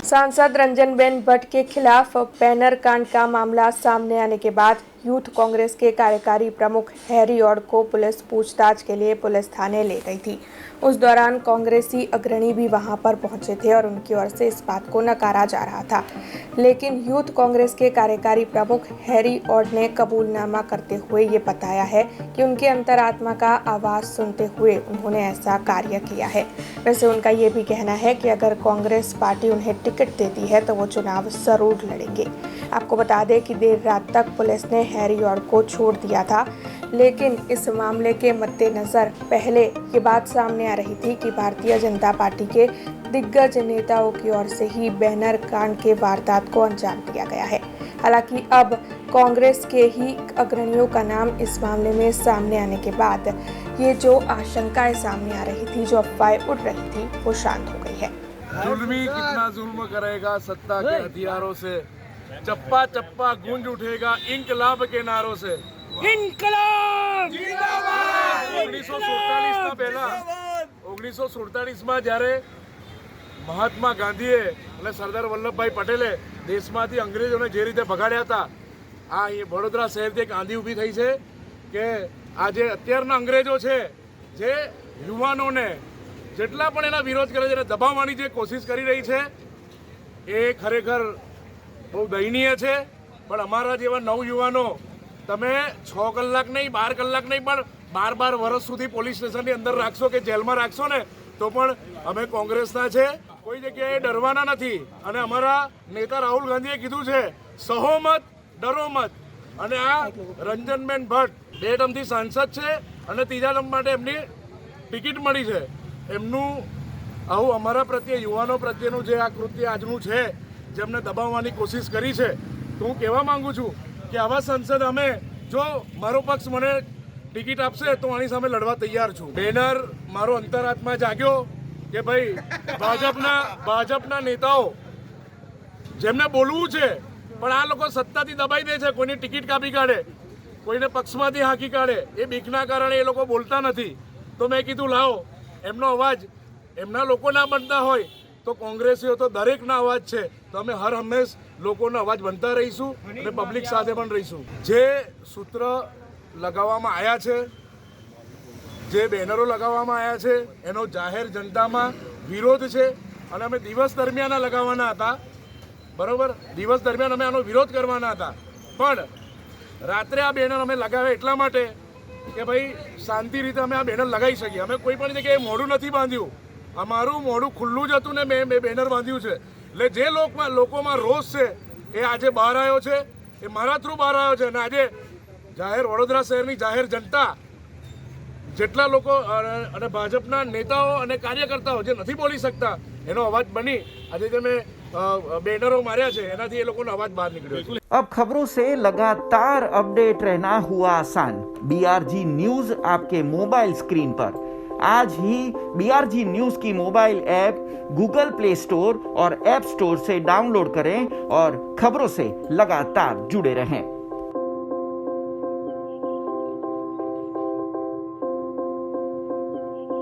सांसद रंजनबेन भट्ट के खिलाफ बैनर कांड का मामला सामने आने के बाद यूथ कांग्रेस के कार्यकारी प्रमुख हैरी ऑड को पुलिस पूछताछ के लिए पुलिस थाने ले गई थी। उस दौरान कांग्रेसी अग्रणी भी वहां पर पहुंचे थे और उनकी ओर से इस बात को नकारा जा रहा था, लेकिन यूथ कांग्रेस के कार्यकारी प्रमुख हैरी ऑड ने कबूलनामा करते हुए ये बताया है कि उनके अंतरात्मा का आवाज़ सुनते हुए उन्होंने ऐसा कार्य किया है। वैसे उनका ये भी कहना है कि अगर कांग्रेस पार्टी उन्हें टिकट देती है तो वो चुनाव जरूर लड़ेंगे। आपको बता दें कि देर रात तक पुलिस ने हैरी ऑड को छोड़ दिया था, लेकिन इस मामले के मद्देनज़र पहले ये बात सामने आ रही थी कि भारतीय जनता पार्टी के दिग्गज नेताओं की ओर से ही बैनर कांड के वारदात को अंजाम दिया गया है। हालांकि अब कांग्रेस के ही अग्रणियों का नाम इस मामले में सामने आने के बाद ये जो आशंकाएं सामने आ रही थी, जो अफवाहें उड़ रही थी, वो शांत हो गई है। जुल्मी कितना जुल्म करेगा सत्ता के हथियारों से, चप्पा चप्पा गूंज उठेगा इंकलाब के नारों से। इंकलाब जिंदाबाद। 1947 પહેલા 1947માં જ્યારે મહાત્મા ગાંધીએ અને સરદાર વલ્લભભાઈ પટેલે દેશમાંથી અંગ્રેજોને જે રીતે ભગાડ્યા હતા, આ વડોદરા શહેરથી એક આંધી ઊભી થઈ છે કે આ જે અત્યારના અંગ્રેજો છે, જે યુવાનોને જેટલા પણ એના વિરોધ કરે છે એને દબાવવાની જે કોશિશ કરી રહી છે, એ ખરેખર બહુ દયનીય છે। પણ અમારા જેવા નવયુવાનો તમે 6 કલાક નહીં, 12 કલાક નહીં, પણ 12 વર્ષ સુધી પોલીસ સ્ટેશનની અંદર રાખશો કે જેલમાં રાખશો ને તો પણ અમે કોંગ્રેસના છે, કોઈ જગ્યાએ ડરવાના નથી। અને અમારા નેતા રાહુલ ગાંધીએ કીધું છે સહો મત ડરો મત। અને આ રંજનબેન ભટ્ટ 2 ટર્મથી સાંસદ છે અને 3જા ટર્મ માટે એમની ટિકિટ મળી છે। એમનું આવું અમારા પ્રત્યે યુવાનો પ્રત્યેનું જે આ કૃત્ય આજનું છે, જેમને દબાવવાની કોશિશ કરી છે, તો હું કહેવા માંગુ છું કે આવા સંસદ અમે, જો મારો પક્ષ મને ટિકિટ આપશે તો આની સામે લડવા તૈયાર છું। બેનર મારો અંતરાત્મા જાગ્યો કે ભાઈ ભાજપના નેતાઓ જેમને બોલવું છે પણ આ લોકો સત્તાથી દબાઈ દે છે, કોઈની ટિકિટ કાપી કાઢે, કોઈને પક્ષમાંથી હાંકી કાઢે, એ બીકના કારણે એ લોકો બોલતા નથી। તો મેં કીધું લાવો એમનો અવાજ, એમના લોકો ના બનતા હોય તો કોંગ્રેસીઓ તો દરેકના અવાજ છે, તો અમે હર હંમેશ લોકોનો અવાજ બનતા રહીશું અને પબ્લિક સાથે પણ રહીશું। જે સૂત્ર લગાવવામાં આવ્યા છે, જે બેનરો લગાવવામાં આવ્યા છે, એનો જાહેર જનતામાં વિરોધ છે અને અમે દિવસ દરમિયાન લગાવવાના હતા, બરાબર, દિવસ દરમિયાન અમે આનો વિરોધ કરવાના હતા, પણ રાત્રે આ બેનર અમે લગાવ્યા એટલા માટે કે ભાઈ શાંતિ રીતે અમે આ બેનર લગાવી શકીએ। અમે કોઈ પણ જગ્યાએ મોઢું નથી બાંધ્યું, અમારું મોઢું ખુલ્લું જ હતું ને મેં બેનર બાંધ્યું છે। એટલે જે લોકોમાં રોષ છે એ આજે બહાર આવ્યો છે, એ મારા થ્રુ બહાર આવ્યો છે। અને આજે જાહેર વડોદરા શહેરની જાહેર જનતા, જેટલા લોકો અને ભાજપના નેતાઓ અને કાર્યકર્તાઓ જે નથી બોલી શકતા, એનો અવાજ બની આજે જે મેં બેનરો માર્યા છે, એનાથી એ લોકોનો અવાજ બહાર નીકળ્યો છે। अब खबरों से लगातार अपडेट रहना हुआ आसान। BRG न्यूज आपके मोबाइल स्क्रीन पर आज ही BRG न्यूज की mobile app Google play store और ऐप स्टोर से डाउनलोड करें और खबरों से लगातार जुड़े रहें।